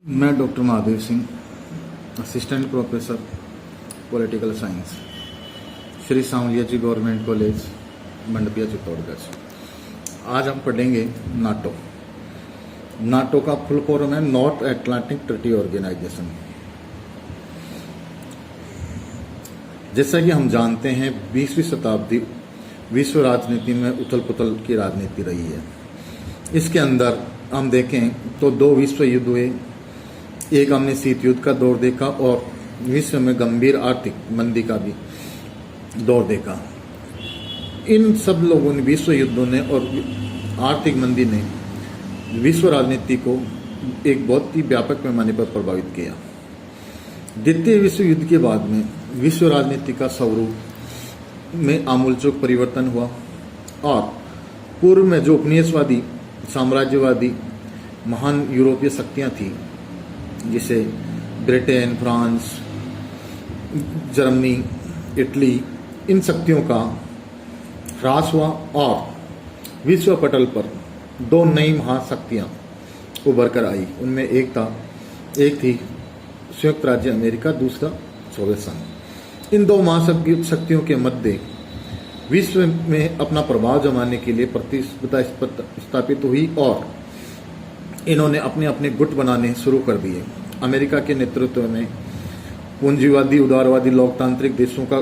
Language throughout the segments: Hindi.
मैं doctor Mahadev Singh, assistant professor political science, Shri Sanwaliya ji government college, Mandapiya, Chittorgarh. आज हम पढ़ेंगे नाटो। नाटो का फुल फॉर्म है नॉर्थ अटलांटिक ट्रीटी ऑर्गेनाइजेशन। जैसा कि हम जानते हैं 20वीं शताब्दी विश्व राजनीति में उथल पुथल की राजनीति रही है। इसके अंदर हम देखें तो 2 विश्व युद्ध हुए, एक हमने शीत युद्ध का दौर देखा और विश्व में गंभीर आर्थिक मंदी का भी दौर देखा। इन सब लोगों ने, विश्व युद्धों ने और आर्थिक मंदी ने विश्व राजनीति को एक बहुत ही व्यापक पैमाने पर प्रभावित किया। द्वितीय विश्व युद्ध के बाद में विश्व राजनीति का स्वरूप में आमूलचूल परिवर्तन हुआ और पूर्व में जो उपनिवेशवादी साम्राज्यवादी महान यूरोपीय शक्तियां थी, जिसे ब्रिटेन, फ्रांस, जर्मनी, इटली, इन शक्तियों का ह्रास हुआ और विश्व पटल पर 2 नई महाशक्तियां उभर कर आई। उनमें एक थी संयुक्त राज्य अमेरिका, दूसरा सोवियत संघ। इन 2 महाशक्तियों के मध्य विश्व में अपना प्रभाव जमाने के लिए प्रतिस्पर्धा स्थापित हुई और इन्होंने अपने अपने गुट बनाने शुरू कर दिए। अमेरिका के नेतृत्व में पूंजीवादी, उदारवादी, लोकतांत्रिक देशों का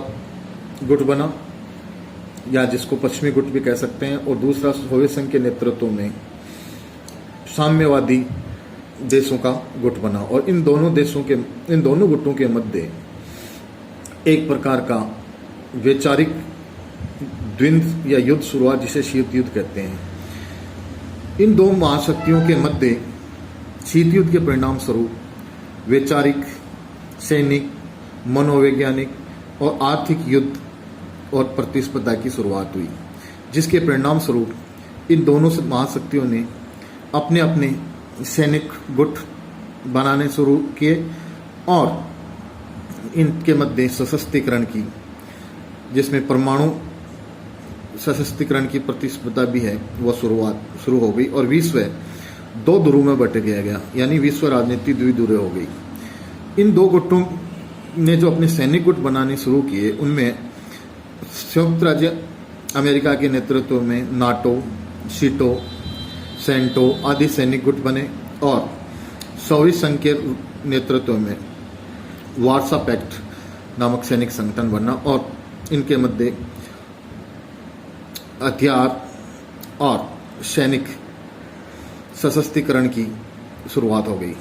गुट बना, या जिसको पश्चिमी गुट भी कह सकते हैं, और दूसरा सोवियत संघ के नेतृत्व में साम्यवादी देशों का गुट बना। और इन दोनों गुटों के मध्य एक प्रकार का वैचारिक द्वंद्व या युद्ध शुरू हुआ, जिसे शीत युद्ध कहते हैं। इन 2 महाशक्तियों के मध्य शीत युद्ध के परिणाम स्वरूप वैचारिक, सैनिक, मनोवैज्ञानिक और आर्थिक युद्ध और प्रतिस्पर्धा की शुरुआत हुई, जिसके परिणाम स्वरूप इन दोनों महाशक्तियों ने अपने अपने सैनिक गुट बनाने शुरू किए और इनके मध्य सशस्त्रीकरण की, जिसमें परमाणु सशस्त्रीकरण की प्रतिस्पर्धा भी है, वह शुरू हो गई और विश्व 2 ध्रुव में बट गया, यानी विश्व राजनीति द्विध्रुवीय हो गई। इन 2 गुटों ने जो अपने सैनिक गुट बनाने शुरू किए, उनमें संयुक्त राज्य अमेरिका के नेतृत्व में नाटो, सीटो, सेंटो आदि सैनिक गुट बने और सोवियत संघ के नेतृत्व में वार्सा पैक्ट नामक सैनिक संगठन बना और इनके मध्य हथियार और सैनिक सशस्त्रीकरण की शुरुआत हो गई।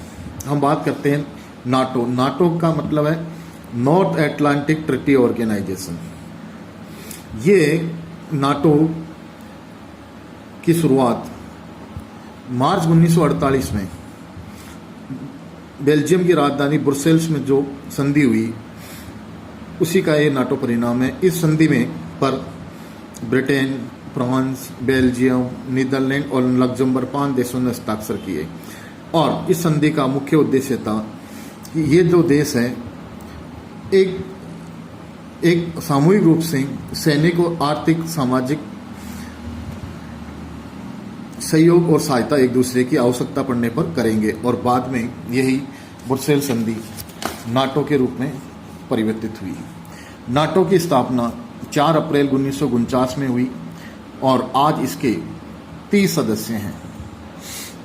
हम बात करते हैं नाटो। नाटो का मतलब है नॉर्थ अटलांटिक ट्रीटी ऑर्गेनाइजेशन। ये नाटो की शुरुआत मार्च 1948 में बेल्जियम की राजधानी ब्रुसेल्स में जो संधि हुई, उसी का ये नाटो परिणाम है। इस संधि में पर ब्रिटेन, फ्रांस, बेल्जियम, नीदरलैंड और लग्जमबर्ग 5 देशों ने हस्ताक्षर किए और इस संधि का मुख्य उद्देश्य था कि ये जो देश है एक सामूहिक रूप से सैनिक और आर्थिक सामाजिक सहयोग और सहायता एक दूसरे की आवश्यकता पड़ने पर करेंगे और बाद में यही ब्रुसेल्स संधि नाटो के रूप में परिवर्तित हुई। नाटो की स्थापना 4 अप्रैल 1949 में हुई और आज इसके 30 सदस्य हैं।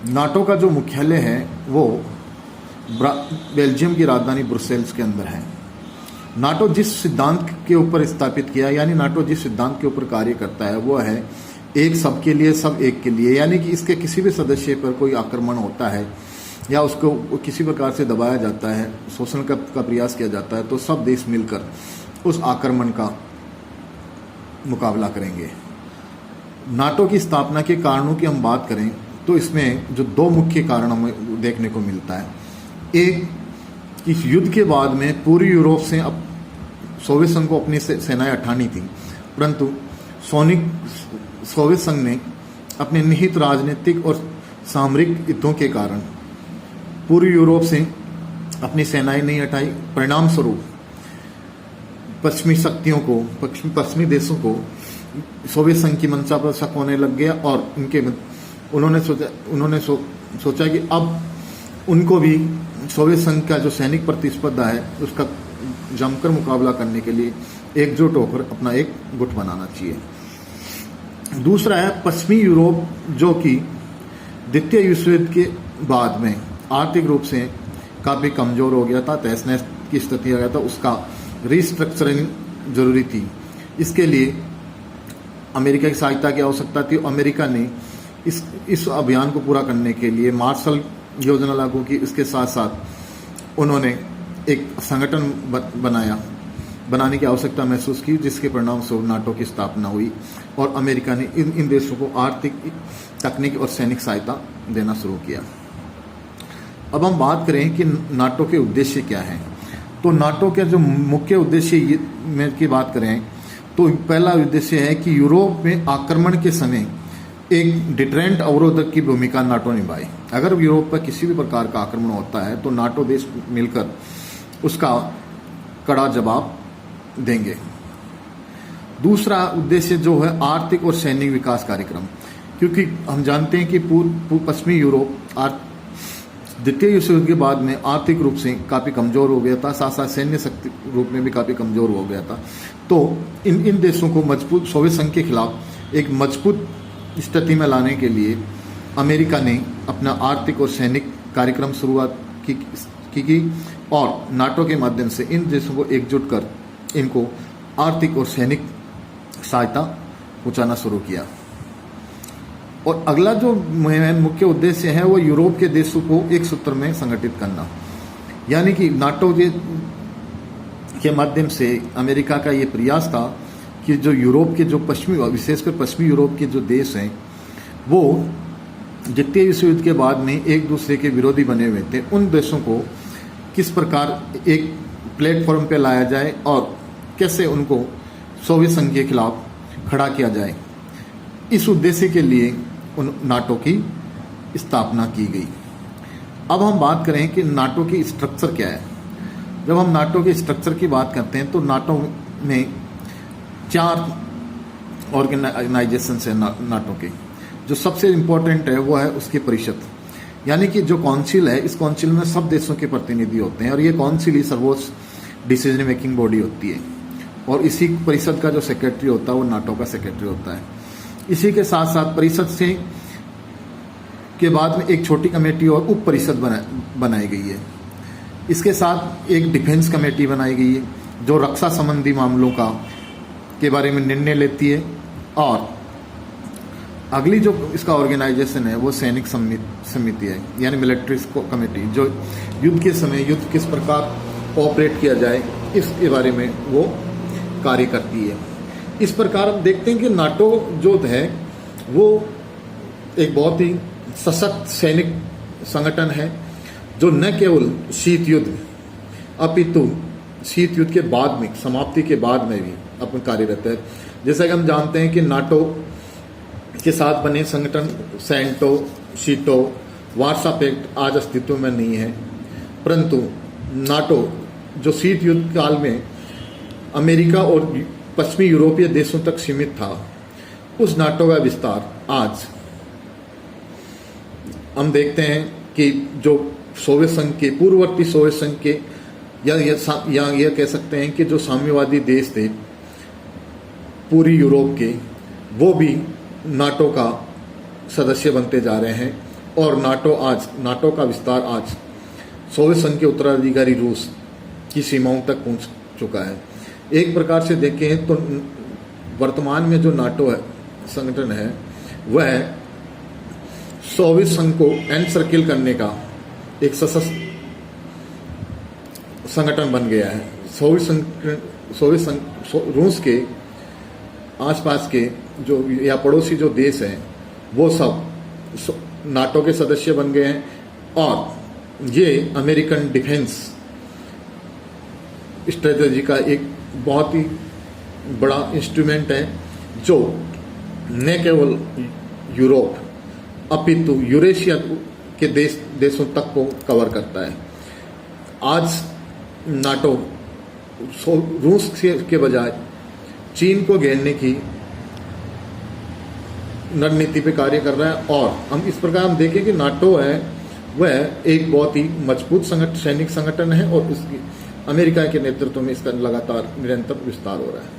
नाटो का जो मुख्यालय है वो बेल्जियम की राजधानी ब्रुसेल्स के अंदर है। नाटो जिस सिद्धांत के ऊपर स्थापित किया, यानी नाटो जिस सिद्धांत के ऊपर कार्य करता है, वो है एक सबके लिए, सब एक के लिए। यानी कि इसके किसी भी सदस्य पर कोई आक्रमण होता है या उसको किसी प्रकार से दबाया जाता है, शोषण का प्रयास किया जाता है, तो सब देश मिलकर उस आक्रमण का मुकाबला करेंगे। नाटो की स्थापना के कारणों की हम बात करें तो इसमें जो 2 मुख्य कारण हमें देखने को मिलता है। एक, इस युद्ध के बाद में पूरी यूरोप से अब सोवियत संघ को अपनी सेनाएं हटानी थी, परंतु सोवियत संघ ने अपने निहित राजनीतिक और सामरिक हितों के कारण पूरी यूरोप से अपनी सेनाएं नहीं हटाई। परिणाम स्वरूप पश्चिमी शक्तियों को, पश्चिमी देशों को सोवियत संघ की मंशा पर शक होने लग गया और उन्होंने सोचा कि अब उनको भी सोवियत संघ का जो सैनिक प्रतिस्पर्धा है उसका जमकर मुकाबला करने के लिए एकजुट होकर अपना एक गुट बनाना चाहिए। दूसरा है पश्चिमी यूरोप, जो कि द्वितीय विश्व युद्ध के बाद में आर्थिक रूप से काफ़ी कमज़ोर हो गया था, तहस नहस की स्थिति आ गया था, उसका रिस्ट्रक्चरिंग जरूरी थी। इसके लिए अमेरिका की सहायता की आवश्यकता थी। अमेरिका ने इस अभियान को पूरा करने के लिए मार्शल योजना लागू की। इसके साथ साथ उन्होंने एक संगठन बनाने की आवश्यकता महसूस की, जिसके परिणाम स्वरूप नाटो की स्थापना हुई और अमेरिका ने इन देशों को आर्थिक, तकनीकी और सैनिक सहायता देना शुरू किया। अब हम बात करें कि नाटो के उद्देश्य क्या हैं। तो नाटो के जो मुख्य उद्देश्य में की बात करें तो पहला उद्देश्य है कि यूरोप में आक्रमण के समय एक डिटरेंट अवरोधक की भूमिका नाटो निभाए। अगर यूरोप पर किसी भी प्रकार का आक्रमण होता है तो नाटो देश मिलकर उसका कड़ा जवाब देंगे। दूसरा उद्देश्य जो है आर्थिक और सैनिक विकास कार्यक्रम, क्योंकि हम जानते हैं कि पश्चिमी यूरोप द्वितीय विश्व युद्ध के बाद में आर्थिक रूप से काफ़ी कमज़ोर हो गया था, साथ साथ सैन्य शक्ति रूप में भी काफ़ी कमज़ोर हो गया था। तो इन देशों को मजबूत, सोवियत संघ के खिलाफ एक मजबूत स्थिति में लाने के लिए अमेरिका ने अपना आर्थिक और सैनिक कार्यक्रम शुरुआत की और नाटो के माध्यम से इन देशों को एकजुट कर इनको आर्थिक और सैनिक सहायता पहुँचाना शुरू किया। और अगला जो मुख्य उद्देश्य है वो यूरोप के देशों को एक सूत्र में संगठित करना, यानी कि नाटो के माध्यम से अमेरिका का ये प्रयास था कि जो यूरोप के जो विशेषकर पश्चिमी यूरोप के जो देश हैं वो द्वितीय विश्व युद्ध के बाद में एक दूसरे के विरोधी बने हुए थे, उन देशों को किस प्रकार एक प्लेटफॉर्म पे लाया जाए और कैसे उनको सोवियत संघ के खिलाफ खड़ा किया जाए। इस उद्देश्य के लिए नाटो की स्थापना की गई। अब हम बात करें कि नाटो की स्ट्रक्चर क्या है। जब हम नाटो के स्ट्रक्चर की बात करते हैं तो नाटो में 4 ऑर्गेनाइजेशन है नाटो के। जो सबसे इम्पोर्टेंट है वो है उसकी परिषद, यानी कि जो काउंसिल है, इस काउंसिल में सब देशों के प्रतिनिधि होते हैं और ये काउंसिल ही सर्वोच्च डिसीजन मेकिंग बॉडी होती है और इसी परिषद का जो सेक्रेटरी होता है वो नाटो का सेक्रेटरी होता है। इसी के साथ साथ परिषद से के बाद में एक छोटी कमेटी और उप परिषद बनाई गई है। इसके साथ एक डिफेंस कमेटी बनाई गई है जो रक्षा संबंधी मामलों के बारे में निर्णय लेती है। और अगली जो इसका ऑर्गेनाइजेशन है वो सैनिक समिति है, यानी मिलिट्री कमेटी, जो युद्ध के समय युद्ध किस प्रकार ऑपरेट किया जाए इसके बारे में वो कार्य करती है। इस प्रकार हम देखते हैं कि नाटो जो है वो एक बहुत ही सशक्त सैनिक संगठन है जो न केवल शीत युद्ध अपितु शीत युद्ध के बाद में, समाप्ति के बाद में भी अपन कार्यरत है। जैसा कि हम जानते हैं कि नाटो के साथ बने संगठन सेंटो, शीटो, वार्सा पैक्ट आज अस्तित्व में नहीं है, परंतु नाटो जो शीत युद्ध काल में अमेरिका और पश्चिमी यूरोपीय देशों तक सीमित था, उस नाटो का विस्तार आज हम देखते हैं कि जो सोवियत संघ के पूर्ववर्ती सोवियत संघ के या यह कह सकते हैं कि जो साम्यवादी देश थे पूरी यूरोप के, वो भी नाटो का सदस्य बनते जा रहे हैं और नाटो का विस्तार आज सोवियत संघ के उत्तराधिकारी रूस की सीमाओं तक पहुंच चुका है। एक प्रकार से देखें तो वर्तमान में जो नाटो संगठन है वह सोवियत संघ को एनसर्किल करने का एक सशक्त संगठन बन गया है। सोवियत संघ रूस के आसपास के जो या पड़ोसी जो देश हैं वो सब नाटो के सदस्य बन गए हैं और ये अमेरिकन डिफेंस स्ट्रेटजी का एक बहुत ही बड़ा इंस्ट्रूमेंट है जो न केवल यूरोप अपितु यूरेशिया के देशों तक को कवर करता है। आज नाटो रूस के बजाय चीन को घेरने की रणनीति पे कार्य कर रहा है और हम इस प्रकार हम देखें कि नाटो है वह एक बहुत ही मजबूत सैनिक संगठन है और उसकी अमेरिका के नेतृत्व में इसका लगातार निरंतर विस्तार हो रहा है।